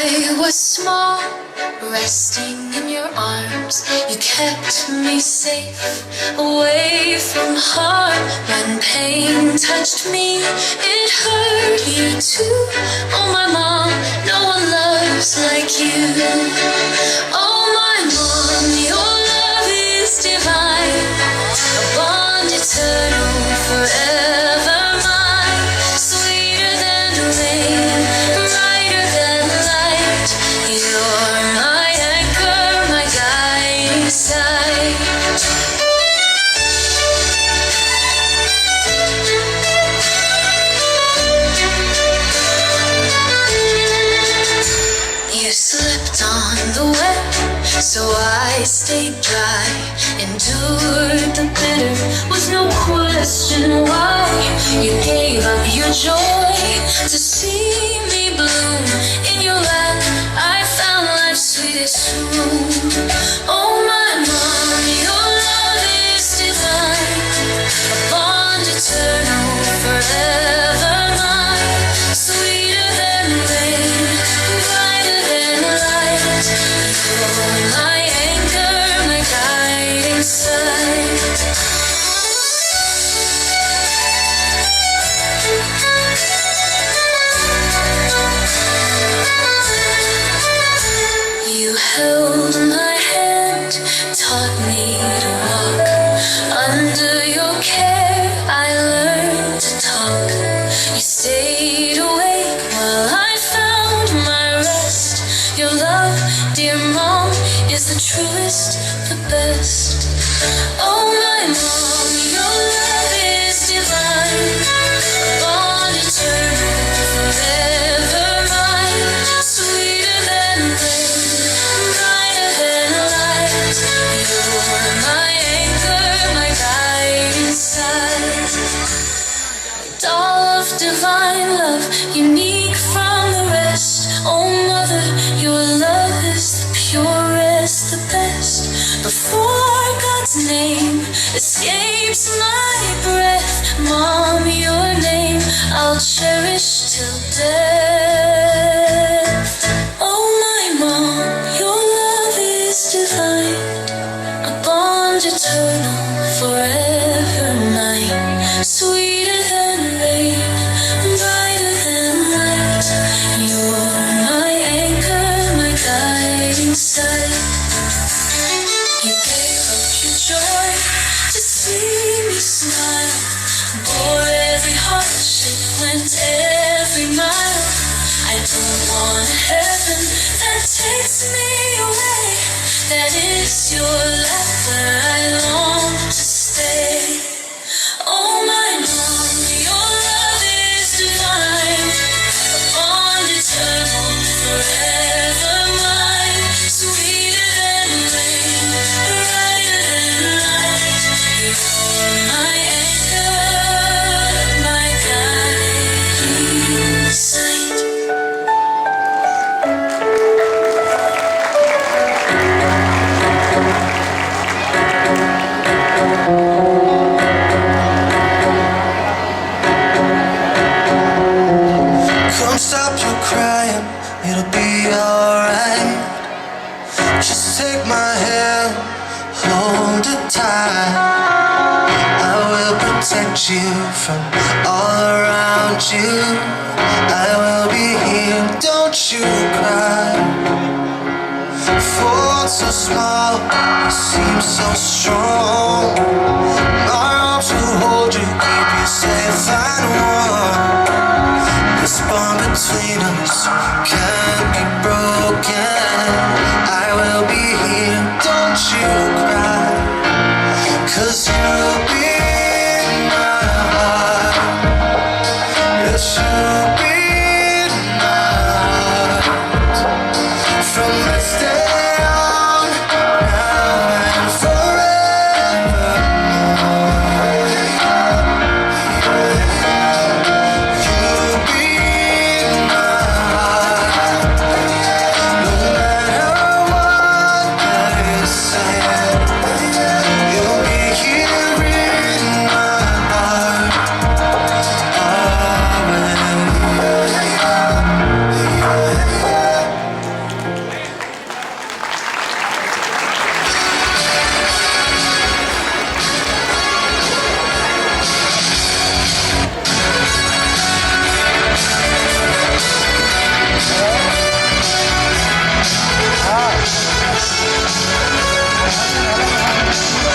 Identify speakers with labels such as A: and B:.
A: I was small, resting in your arms. You kept me safe, away from harm. When pain touched me, it hurt you too. Oh my mom, no one loves like you. Oh my mom, your love is divine, a bond eternal, forever mine. Sweeter than rain, brighter than light. You're my anchor, my guiding side. You slipped on the wet, so I stayed dry. Endured the bitter with no question why. You gave up your joy to see me bloom. In your lap I found life's sweetest room. Oh my mom, your love is divine, a bond eternal, forever mine. Sweeter than rain, brighter than light. You're my anchor, my guiding side. You held my hand, taught me to walk. Under your care I learned to talk. You stayed awake while I found my rest. Your love, dear mom, is the truest, the best. Oh my mom, your love is divine, a bond eternal, forever mine. Sweeter than rain, brighter than light. You're my anchor, my guiding side. Doll of divine love, unique from the rest. Oh mother, your love is the purest, the best. Before God's name escapes my breath, mom, your name I'll cherish till death. Oh my mom, your love is divine, a bond eternal, forever mine. Sweeter than rain, brighter than light. You're my anchor, my guiding side. You gave up your joy to see me smile, bore every hardship, went every mile. I don't want a heaven that takes me away. That is your love where I long to stay. Oh my mom, your love is divine, a bond eternal, forever mine. Sweeter than rain, brighter than light. You're my anchor, my guiding sight.
B: Don't stop your crying, it'll be alright. Just take my hand, hold it tight. I will protect you from all around you. I will be here, don't you cry. Fall so small, you seem so strong. My arms will hold you, keep you safe and warm. This bond between us can't be broken. I will be here, don't you cry. 'Cause you'll be in my heart. Yes, you